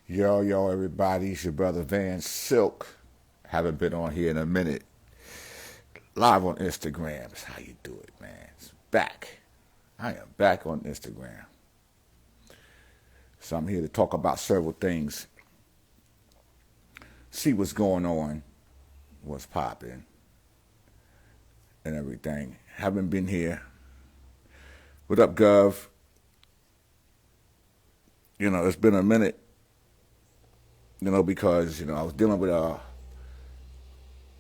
Yo, everybody, it's your brother VANSILK. Haven't been on here in a minute. Live on Instagram. That's how you do it, man. It's back. I am back on Instagram. So I'm here to talk about several things. See what's going on, what's popping, and everything. Haven't been here. What up, Gov? It's been a minute, because, I was dealing with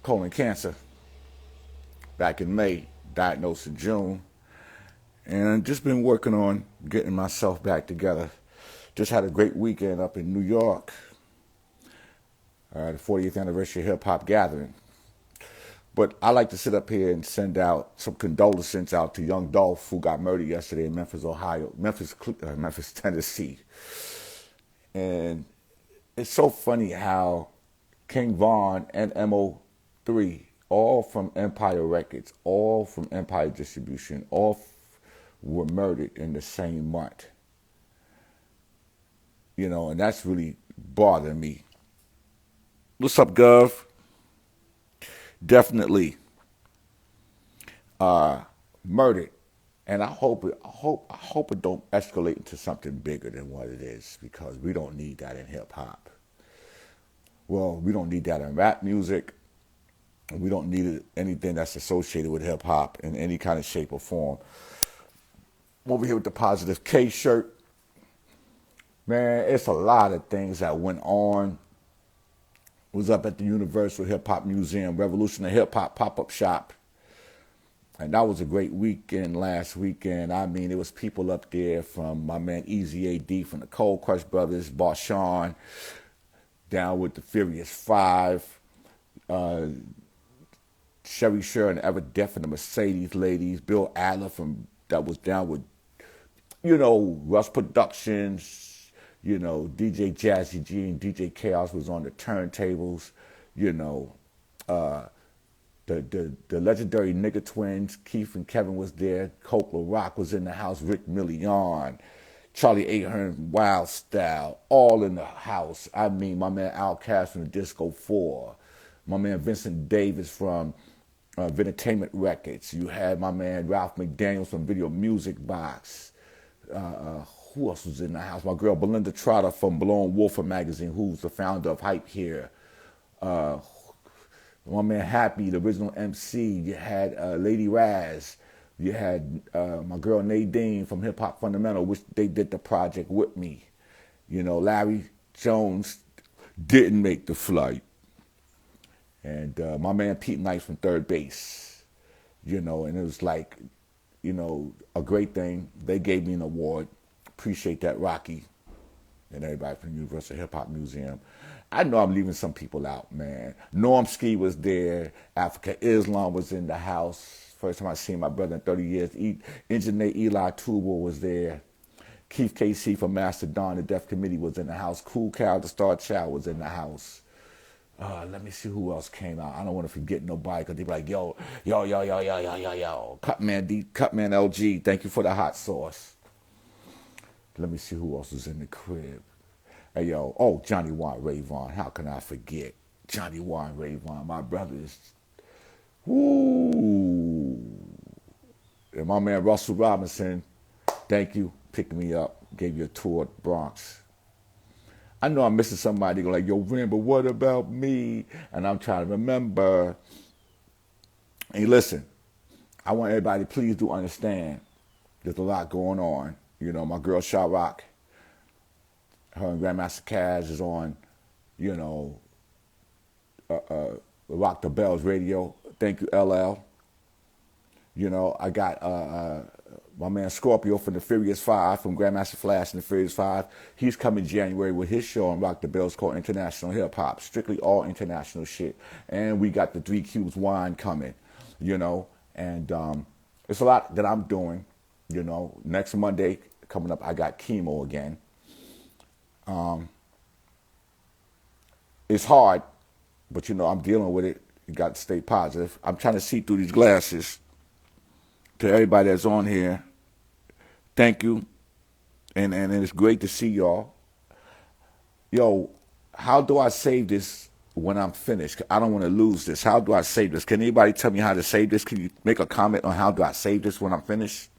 colon cancer back in May, diagnosed in June, and just been working on getting myself back together. Just had a great weekend up in New York, the 40th anniversary Hip Hop Gathering. But I like to sit up here and send out some condolences out to young DOLPH, who got murdered yesterday in Memphis, Tennessee. And it's so funny how King Von and MO3, all from Empire Records, all from Empire Distribution, were murdered in the same month. And that's really bothering me. What's up, Gov? Definitely murdered. And I hope it don't escalate into something bigger than what it is, because we don't need that in hip hop. Well, we don't need that in rap music. And we don't need anything that's associated with hip hop in any kind of shape or form. I'm over here with the Positive K shirt. Man, it's a lot of things that went on. Was up at the Universal Hip Hop Museum, Revolution of Hip Hop pop-up shop. And that was a great weekend last weekend. I mean, there was people up there from my man Easy AD from the Cold Crush Brothers, Barshawn, down with the Furious Five, Sherry Sher and Ever Deaf and the Mercedes Ladies, Bill Adler that was down with, Russ Productions, DJ Jazzy G and DJ Chaos was on the turntables, the legendary Nigga Twins, Keith and Kevin was there, Coke LaRock was in the house, Rick Million, Charlie Ahern, Wild Style, all in the house. I mean, my man Outkast from the Disco 4, my man Vincent Davis from Vintertainment Records. You had my man Ralph McDaniels from Video Music Box. Who else was in the house? My girl Belinda Trotter from Blown Wolfer magazine, who's the founder of Hype Here. My man Happy, the original MC. You had Lady Raz. You had my girl Nadine from Hip Hop Fundamental, which they did the project with me. Larry Jones didn't make the flight. And my man Pete Knight from Third Base. And it was like, a great thing. They gave me an award. Appreciate that, Rocky, and everybody from the Universal Hip Hop Museum. I know I'm leaving some people out, man. Norm Ski was there. Africa Islam was in the house. First time I seen my brother in 30 years. Engineer Eli Tubal was there. Keith KC from Mastodon, the Deaf Committee, was in the house. Cool Cal, the Star Child, was in the house. Let me see who else came out. I don't want to forget nobody, because they be like, yo. Cutman LG, thank you for the hot sauce. Let me see who else was in the crib. Hey, Johnny Juan Rayvon. How can I forget? Johnny Juan Rayvon, my brothers. Woo! And my man Russell Robinson, thank you. Picked me up, gave you a tour of Bronx. I know I'm missing somebody. Go like, yo, Ren, but what about me? And I'm trying to remember. Hey, listen, I want everybody, please do understand, there's a lot going on. My girl Sha Rock, her and Grandmaster Caz is on, Rock the Bells radio. Thank you, LL. I got my man Scorpio from the Furious Five, from Grandmaster Flash and the Furious Five. He's coming January with his show on Rock the Bells called International Hip Hop. Strictly all international shit. And we got the 3 Cubes wine coming, and it's a lot that I'm doing. Next Monday coming up, I got chemo again. It's hard, but I'm dealing with it. You got to stay positive. I'm trying to see through these glasses. To everybody that's on here, thank you, and it's great to see y'all. Yo, how do I save this when I'm finished? I don't want to lose this. How do I save this? Can anybody tell me how to save this? Can you make a comment on how do I save this when I'm finished?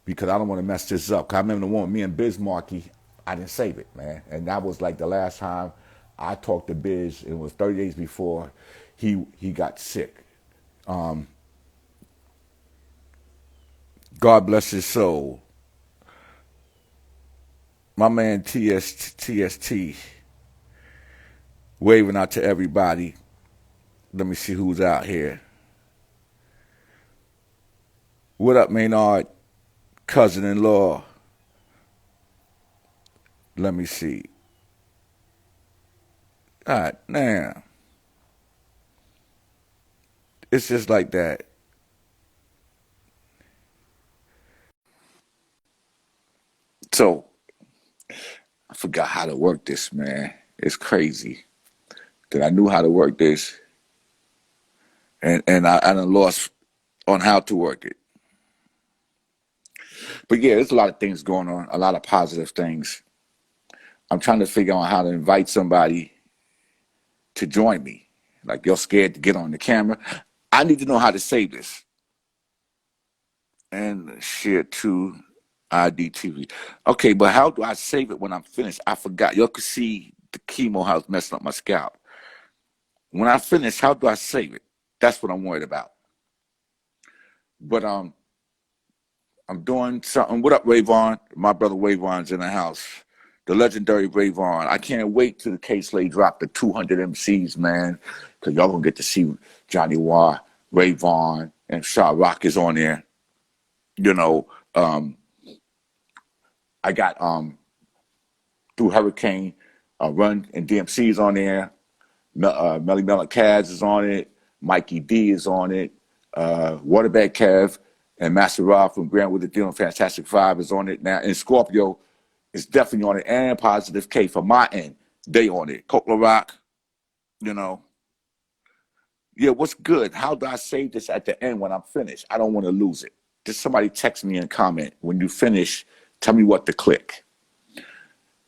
Because I don't want to mess this up. 'Cause I remember the one with me and Biz Markie, I didn't save it, man. And that was like the last time I talked to Biz. It was 30 days before he got sick. God bless his soul. My man TST waving out to everybody. Let me see who's out here. What up, Maynard? Cousin-in-law. Let me see. God damn. It's just like that. So I forgot how to work this, man. It's crazy that I knew how to work this, and I done lost on how to work it. But yeah, there's a lot of things going on, a lot of positive things. I'm trying to figure out how to invite somebody to join me. Like you're scared to get on the camera. I need to know how to save this and share to IDTV. Okay, but how do I save it when I'm finished? I forgot. Y'all could see the chemo how it's messing up my scalp. When I finish, how do I save it? That's what I'm worried about. But I'm doing something. What up, Rayvon? My brother Rayvon's in the house. The legendary Rayvon. I can't wait till the K-Slade drop the 200 MCs, man, because y'all gonna get to see Johnny Wah, Rayvon, and Shaw Rock is on there. You know, I got through Hurricane, Run and DMC's on there. Melly Mel Kaz is on it. Mikey D is on it. Waterbag Kev and Master Rob from Grand with the Deal and Fantastic Five is on it now. And Scorpio is definitely on it. And Positive K from my end. They on it. Coke Rock, you know. Yeah, what's good? How do I save this at the end when I'm finished? I don't want to lose it. Just somebody text me and comment. When you finish, tell me what to click.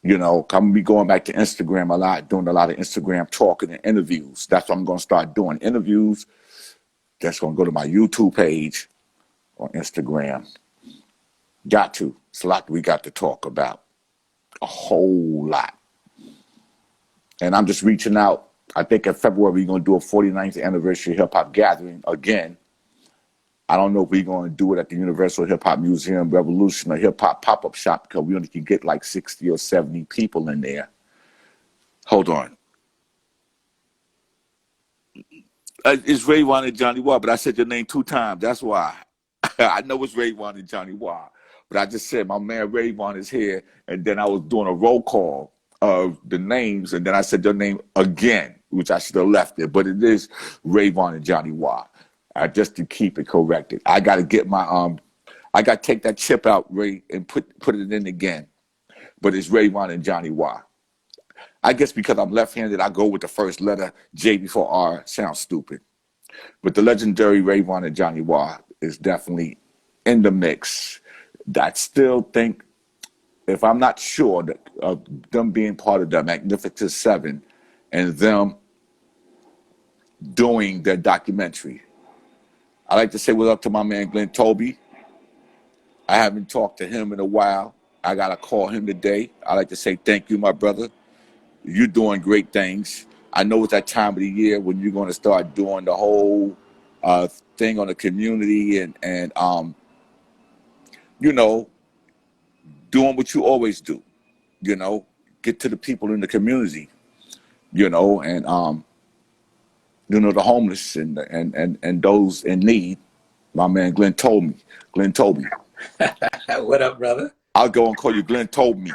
You know, I'm gonna be going back to Instagram a lot, doing a lot of Instagram talking and interviews. That's what I'm gonna start doing. Interviews. That's gonna go to my YouTube page on Instagram. Got to. It's a lot we got to talk about. A whole lot. And I'm just reaching out. I think in February we're gonna do a 49th anniversary hip hop gathering again. I don't know if we're gonna do it at the Universal Hip Hop Museum Revolution or hip hop pop-up shop because we only can get like 60 or 70 people in there. Hold on. It's Rayvon and Johnny Wah, but I said your name 2 times. That's why. I know it's Rayvon and Johnny Wah, but I just said my man Rayvon is here, and then I was doing a roll call of the names, and then I said your name again, which I should have left it, but it is Rayvon and Johnny Wah. Just to keep it corrected. I got to get my I got to take that chip out, Ray, and put it in again. But it's Rayvon and Johnny Wah. I guess because I'm left-handed, I go with the first letter J before R. Sounds stupid. But the legendary Rayvon and Johnny Wah is definitely in the mix. I still think, if I'm not sure that of them being part of the Magnificent Seven and them doing their documentary, I like to say what's up to my man Glenn Toby. I haven't talked to him in a while. I got to call him today. I like to say thank you, my brother. You're doing great things. I know it's that time of the year when you're going to start doing the whole thing on the community and you know, doing what you always do. You know, get to the people in the community. You know, and you know, the homeless and those in need. My man Glenn told me. Glenn told me. What up, brother? I'll go and call you Glenn told me.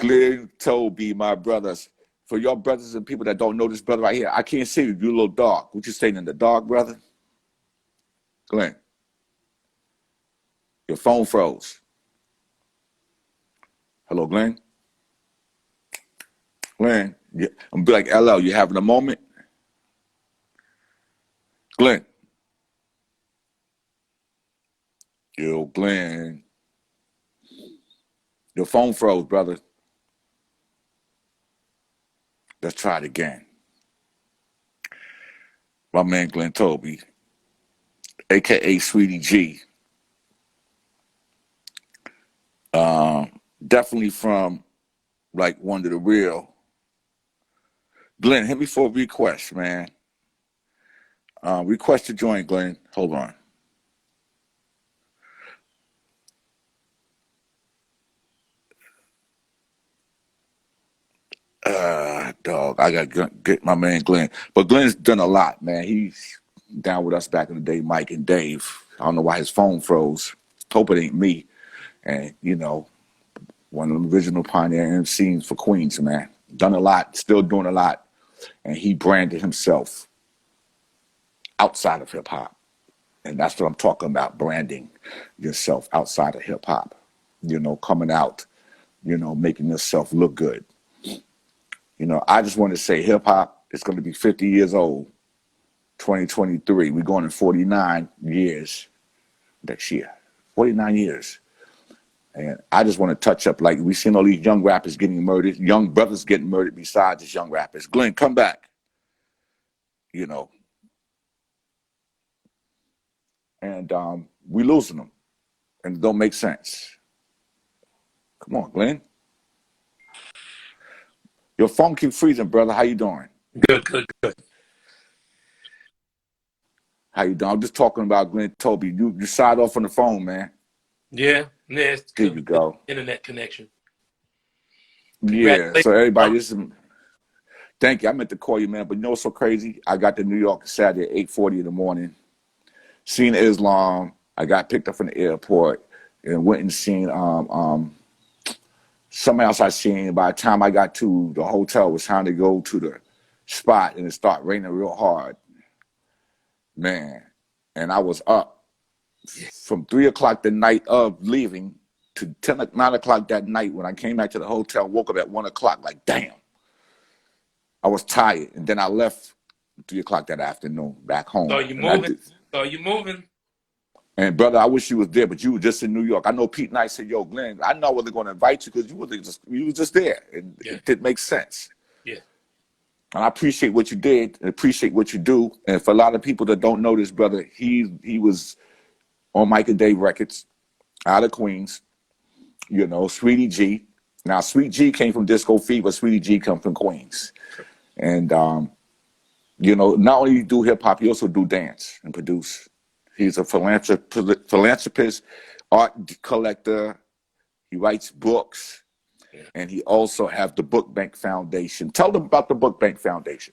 Glenn Toby, my brothers. For your brothers and people that don't know this brother right here, I can't see you. You're a little dark. What you saying in the dark, brother? Glenn, your phone froze. Hello, Glenn? Glenn, I'm gonna be like, LL, you having a moment? Glenn. Yo, Glenn. Your phone froze, brother. Let's try it again. My man Glenn Toby, aka Sweety Gee. Definitely from like one of the real. Glenn, hit me for a request, man. Request to join, Glenn. Hold on. Dog, I got to get my man Glenn. But Glenn's done a lot, man. He's down with us back in the day, Mike and Dave. I don't know why his phone froze. Hope it ain't me. And, you know, one of the original pioneer MCs for Queens, man. Done a lot, still doing a lot. And he branded himself outside of hip hop. And that's what I'm talking about, branding yourself outside of hip hop. You know, coming out, you know, making yourself look good. You know, I just want to say hip hop is going to be 50 years old, 2023. We're going in 49 years next year. 49 years. And I just want to touch up, like, we've seen all these young rappers getting murdered, young brothers getting murdered besides just young rappers. Glenn, come back. You know. And we losing them. And it don't make sense. Come on, Glenn. Your phone keep freezing, brother. How you doing? Good, good, good. How you doing? I'm just talking about Glenn Toby. You side off on the phone, man. Yeah, it's There you go. internet connection. Yeah. So everybody, thank you. I meant to call you, man. But you know what's so crazy? I got to New York Saturday at 8:40 in the morning. Seen Islam. I got picked up from the airport and went and seen something else I seen. By the time I got to the hotel, it was time to go to the spot, and it started raining real hard, man. And I was up from 3 o'clock the night of leaving to 9 o'clock that night. When I came back to the hotel, woke up at 1 o'clock. Like, damn, I was tired, and then I left 3 o'clock that afternoon back home. So you moving? And brother, I wish you was there, but you were just in New York. I know Pete Knight said, "Yo, Glenn, I know I wasn't going to invite you because you was just there, and it didn't make sense." Yeah. And I appreciate what you did, and appreciate what you do. And for a lot of people that don't know this, brother, he was on Mike and Dave Records, out of Queens. You know, Sweety Gee. Now, Sweet Gee came from Disco Fever. Sweety Gee come from Queens, and you know, not only do hip hop, he also do dance and produce. He's a philanthropist, art collector. He writes books, and he also has the Book Bank Foundation. Tell them about the Book Bank Foundation.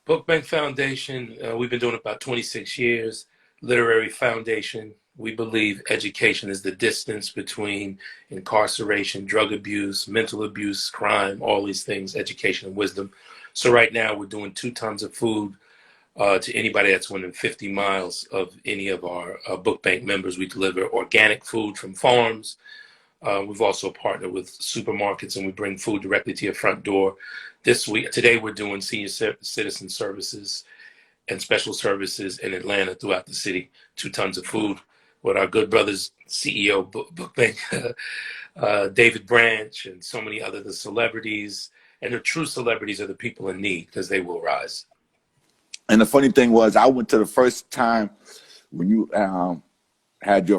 Book Bank Foundation, we've been doing it about 26 years. Literary Foundation. We believe education is the distance between incarceration, drug abuse, mental abuse, crime, all these things, education and wisdom. So right now we're doing 2 tons of food to anybody that's within 50 miles of any of our Book Bank members. We deliver organic food from farms. We've also partnered with supermarkets, and we bring food directly to your front door. Today we're doing senior citizen services and special services in Atlanta throughout the city. 2 tons of food with our good brothers, CEO Book Bank, David Branch, and so many other the celebrities. And the true celebrities are the people in need, because they will rise. And the funny thing was, I went to the first time when you had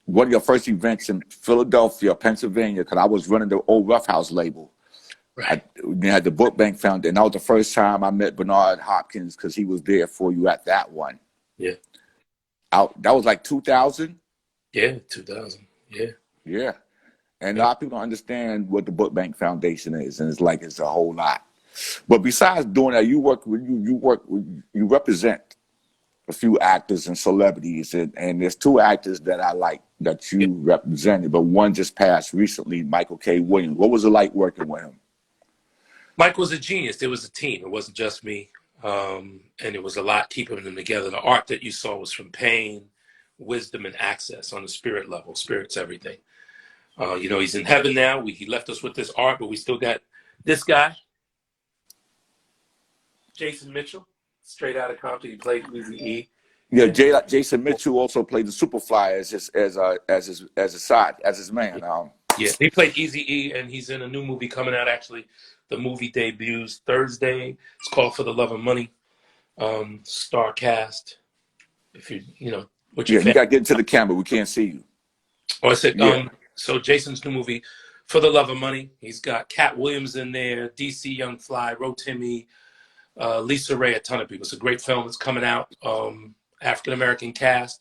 one of your first events in Philadelphia, Pennsylvania, because I was running the old Rough House label. Right. We had the Book Bank Foundation. That was the first time I met Bernard Hopkins, because he was there for you at that one. Yeah. That was like 2000? Yeah, 2000. Yeah. Yeah. And a lot of people don't understand what the Book Bank Foundation is, and it's a whole lot. But besides doing that, you represent a few actors and celebrities, and there's 2 actors that I like that you represented, but one just passed recently, Michael K. Williams. What was it like working with him? Mike was a genius. There was a team. It wasn't just me. And it was a lot keeping them together. The art that you saw was from pain, wisdom, and access on the spirit level. Spirit's everything. You know, he's in heaven now. He left us with this art, but we still got this guy, Jason Mitchell, straight out of Compton. He played Sweety Gee. Yeah, Jason Mitchell also played the Superfly as his man. Yeah, he played Easy E, and he's in a new movie coming out. Actually, the movie debuts Thursday. It's called For the Love of Money. Star cast. If what your Yeah, you fan. got to get into the camera. We can't see you. Oh, I said. Yeah. So Jason's new movie, For the Love of Money. He's got Cat Williams in there, DC Young Fly, Rotimi, Lisa Ray, a ton of people. It's a great film. It's coming out. African American cast,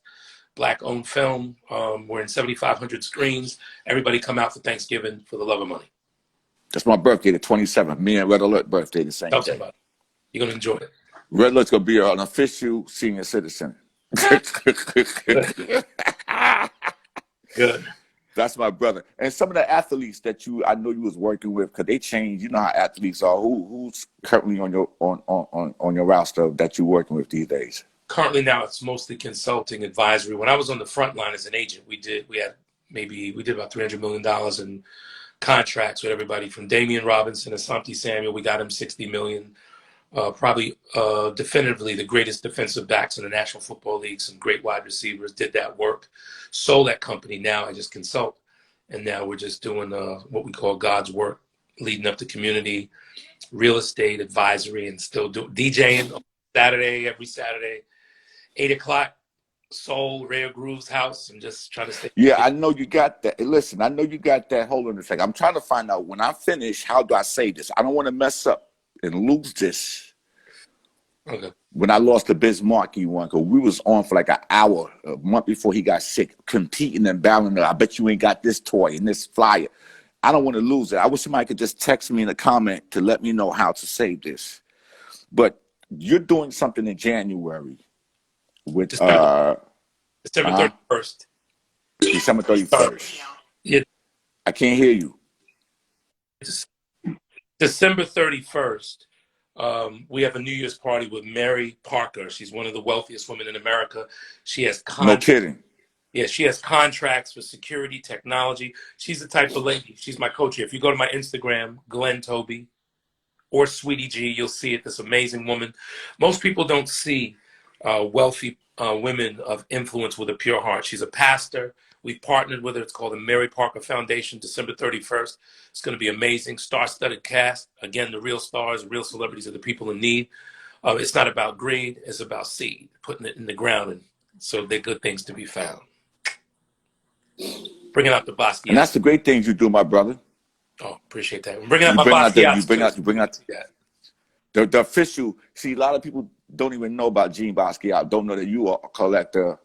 black owned film. We're in 7,500 screens. Everybody come out for Thanksgiving for the love of money. That's my birthday, the 27th. Me and Red Alert birthday the same Tell day. somebody. You're going to enjoy it. Red Alert's going to be an official senior citizen. Good. That's my brother. And some of the athletes that I know you was working with, because they change. You know how athletes are. Who's currently on your roster that you're working with these days? Currently now it's mostly consulting advisory. When I was on the front line as an agent, we did about $300 million in contracts with everybody from Damian Robinson to Asante Samuel. We got him $60 million. Probably definitively the greatest defensive backs in the National Football League. Some great wide receivers did that work. Sold that company. Now I just consult, and now we're just doing what we call God's work, leading up the community, real estate advisory, and still do DJing on every Saturday, 8:00. Soul Rare Groove's house, and just trying to stay. Yeah, I know you got that. Listen, I know you got that. Hold on a second. I'm trying to find out when I finish, how do I say this? I don't want to mess up and lose this. Okay. When I lost the Biz Markie one, because we was on for like an hour, a month before he got sick, competing and battling. I bet you ain't got this toy and this flyer. I don't want to lose it. I wish somebody could just text me in a comment to let me know how to save this. But you're doing something in January with December 31st. December 31st. Yeah. I can't hear you. December 31st. We have a New Year's party with Mary Parker. She's one of the wealthiest women in America. She has No kidding. Yeah, she has contracts for security, technology. She's the type of lady. She's my co-chair. If you go to my Instagram, Glenn Toby or Sweety Gee, you'll see it. This amazing woman. Most people don't see wealthy women of influence with a pure heart. She's a pastor. We've partnered with her. It's called the Mary Parker Foundation, December 31st. It's going to be amazing. Star-studded cast. Again, the real stars, real celebrities are the people in need. It's not about greed. It's about seed, putting it in the ground, and so they're good things to be found. Bringing out the Basquiat. And that's the great things you do, my brother. Oh, appreciate that. Bringing out my Basquiat. You bring out the official. See, a lot of people don't even know about Gene Basquiat. Don't know that you are a collector.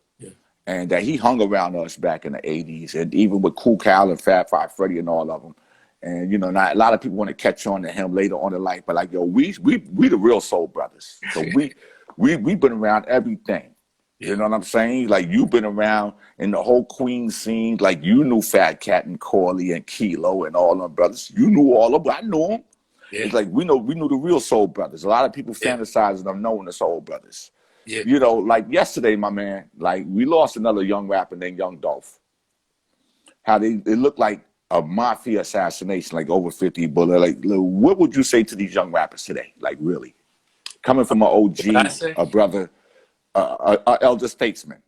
And that he hung around us back in the 80s, and even with Cool Cal and Fab Five Freddy and all of them. And, you know, not a lot of people want to catch on to him later on in life, but like, yo, we the real soul brothers. So we've been around everything. You know what I'm saying? Like, you've been around in the whole Queen scene. Like, you knew Fat Cat and Corley and Kilo and all them brothers. You knew all of them. I knew them. Yeah. It's like we knew the real soul brothers. A lot of people fantasize of knowing the soul brothers. Yeah. You know, like yesterday, my man, like we lost another young rapper named Young DOLPH. How it looked like a mafia assassination, like over 50 bullets. Like, what would you say to these young rappers today? Like, really? Coming from an OG, a brother, a elder statesman.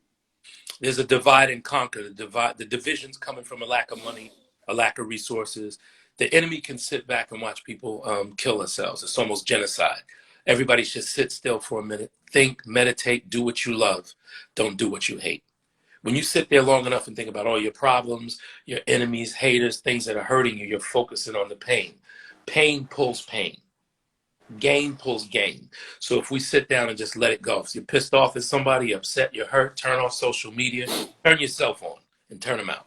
There's a divide and conquer. The division's coming from a lack of money, a lack of resources. The enemy can sit back and watch people kill themselves. It's almost genocide. Everybody should sit still for a minute, think, meditate, do what you love. Don't do what you hate. When you sit there long enough and think about all your problems, your enemies, haters, things that are hurting you, you're focusing on the pain. Pain pulls pain. Gain pulls gain. So if we sit down and just let it go, if you're pissed off at somebody, you're upset, you're hurt, turn off social media, turn yourself on and turn them out.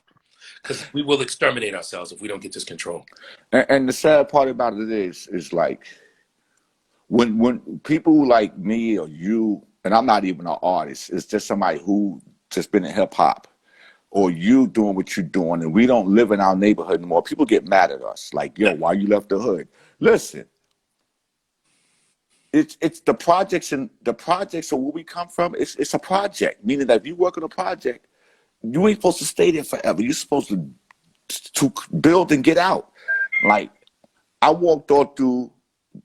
Because we will exterminate ourselves if we don't get this control. And the sad part about it is like, when people like me or you, and I'm not even an artist, it's just somebody who just been in hip hop, or you doing what you're doing, and we don't live in our neighborhood anymore, people get mad at us. Like, yo, why you left the hood? Listen, it's the projects and the projects of where we come from. It's a project, meaning that if you work on a project, you ain't supposed to stay there forever. You're supposed to build and get out. Like, I walked all through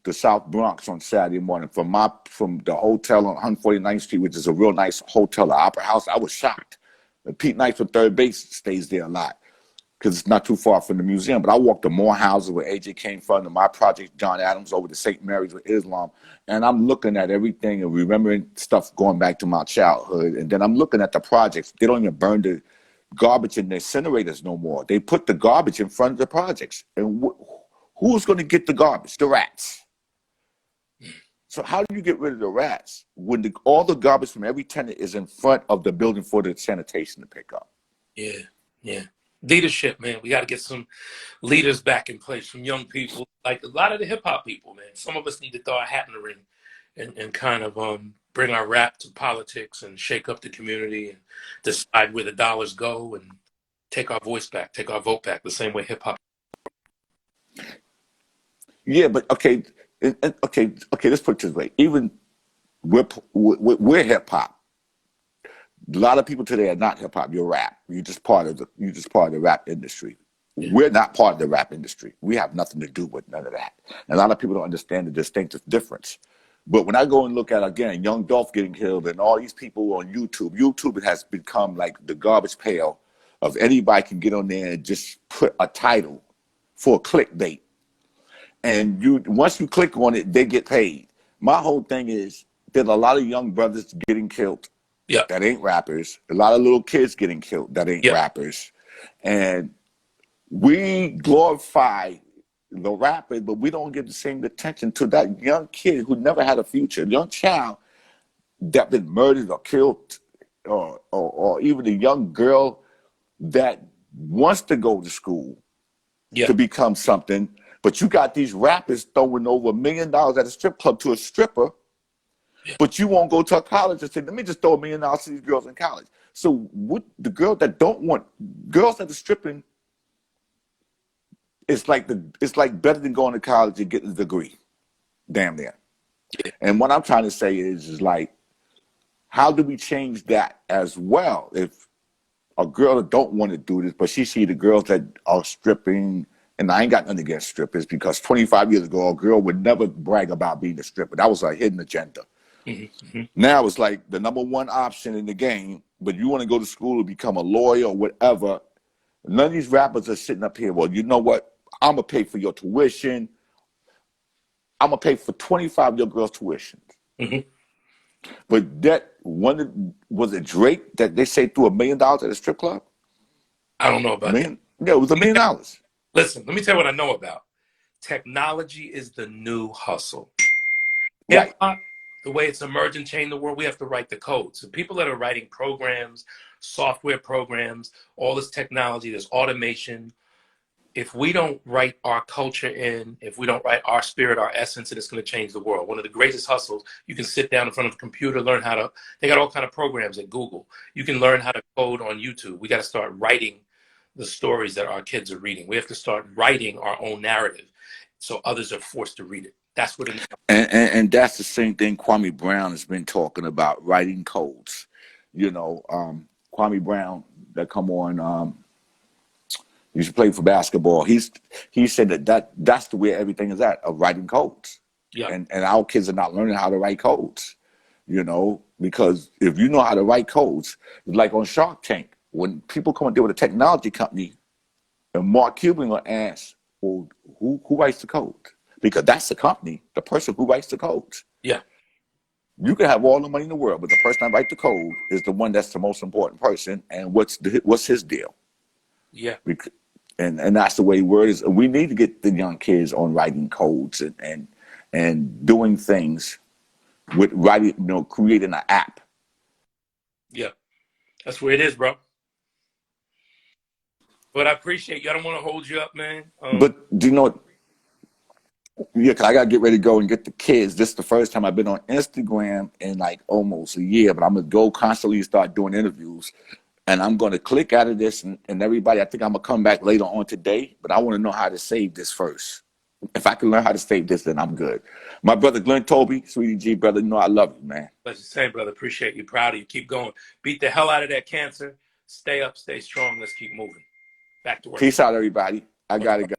the South Bronx on Saturday morning from the hotel on 149th Street, which is a real nice hotel, the Opera House. I was shocked. Pete Knight from Third Base stays there a lot. because it's not too far from the museum. But I walked to Morehouses where AJ came from, to my project, John Adams, over to St. Mary's with Islam. And I'm looking at everything and remembering stuff going back to my childhood. And then I'm looking at the projects. They don't even burn the garbage in the incinerators no more. They put the garbage in front of the projects. And who's going to get the garbage? The rats. So how do you get rid of the rats when all the garbage from every tenant is in front of the building for the sanitation to pick up? Yeah, yeah. Leadership, man. We got to get some leaders back in place, some young people, like a lot of the hip hop people, man. Some of us need to throw our hat in the ring and kind of bring our rap to politics and shake up the community and decide where the dollars go and take our voice back, take our vote back, the same way hip hop. Yeah, but okay, let's put it this way. Even we're hip hop. A lot of people today are not hip hop. You're rap. You're just part of the rap industry. Yeah. We're not part of the rap industry. We have nothing to do with none of that. And a lot of people don't understand the distinctive difference. But when I go and look at, again, young Dolph getting killed and all these people on YouTube has become like the garbage pail of anybody can get on there and just put a title for clickbait. And once you click on it, they get paid. My whole thing is there's a lot of young brothers getting killed that ain't rappers. A lot of little kids getting killed that ain't rappers. And we glorify the rappers, but we don't give the same attention to that young kid who never had a future, young child that been murdered or killed, or even a young girl that wants to go to school to become something. But you got these rappers throwing over $1 million at a strip club to a stripper, but you won't go to a college and say, let me just throw $1 million to these girls in college. So the girls that don't want, girls that are stripping, it's like better than going to college and getting a degree. Damn near. And what I'm trying to say is like, how do we change that as well? If a girl that don't want to do this, but she see the girls that are stripping, and I ain't got nothing against strippers, because 25 years ago, a girl would never brag about being a stripper. That was a hidden agenda. Mm-hmm. Now it's like the #1 option in the game, but you want to go to school to become a lawyer or whatever. None of these rappers are sitting up here, well, you know what? I'm going to pay for your tuition. I'm going to pay for 25 of your girls' tuition. Mm-hmm. But that one, was it Drake that they say threw $1 million at a strip club? I don't know about that. Yeah, it was $1 million. Listen, let me tell you what I know about. Technology is the new hustle. Right. Hip-hop, the way it's emerging, changing the world, we have to write the code. So people that are writing programs, software programs, all this technology, this automation, if we don't write our culture in, if we don't write our spirit, our essence, it's going to change the world. One of the greatest hustles, you can sit down in front of a computer, learn how to, they got all kind of programs at Google. You can learn how to code on YouTube. We got to start writing the stories that our kids are reading. We have to start writing our own narrative so others are forced to read it. That's what it is. And that's the same thing Kwame Brown has been talking about, writing codes. You know, Kwame Brown that come on, used to play for basketball. He said that's the way everything is at, of writing codes. Yeah. And our kids are not learning how to write codes, you know, because if you know how to write codes, like on Shark Tank, when people come and deal with a technology company, and Mark Cuban will ask, well, who writes the code? Because that's the company, the person who writes the codes. Yeah. You can have all the money in the world, but the person that writes the code is the one that's the most important person. And what's his deal? Yeah. And that's the way word is. We need to get the young kids on writing codes and doing things with writing, you know, creating an app. Yeah. That's where it is, bro. But I appreciate you. I don't want to hold you up, man. But do you know what? Yeah, cause I gotta get ready to go and get the kids. This is the first time I've been on Instagram in like almost a year, but I'm gonna go constantly start doing interviews. And I'm gonna click out of this and everybody, I think I'm gonna come back later on today, but I wanna know how to save this first. If I can learn how to save this, then I'm good. My brother Glenn Toby, Sweety Gee, brother, you know I love you, man. That's the same, brother. Appreciate you. Proud of you. Keep going. Beat the hell out of that cancer. Stay up, stay strong. Let's keep moving. Back to work. Peace out, everybody. I gotta go.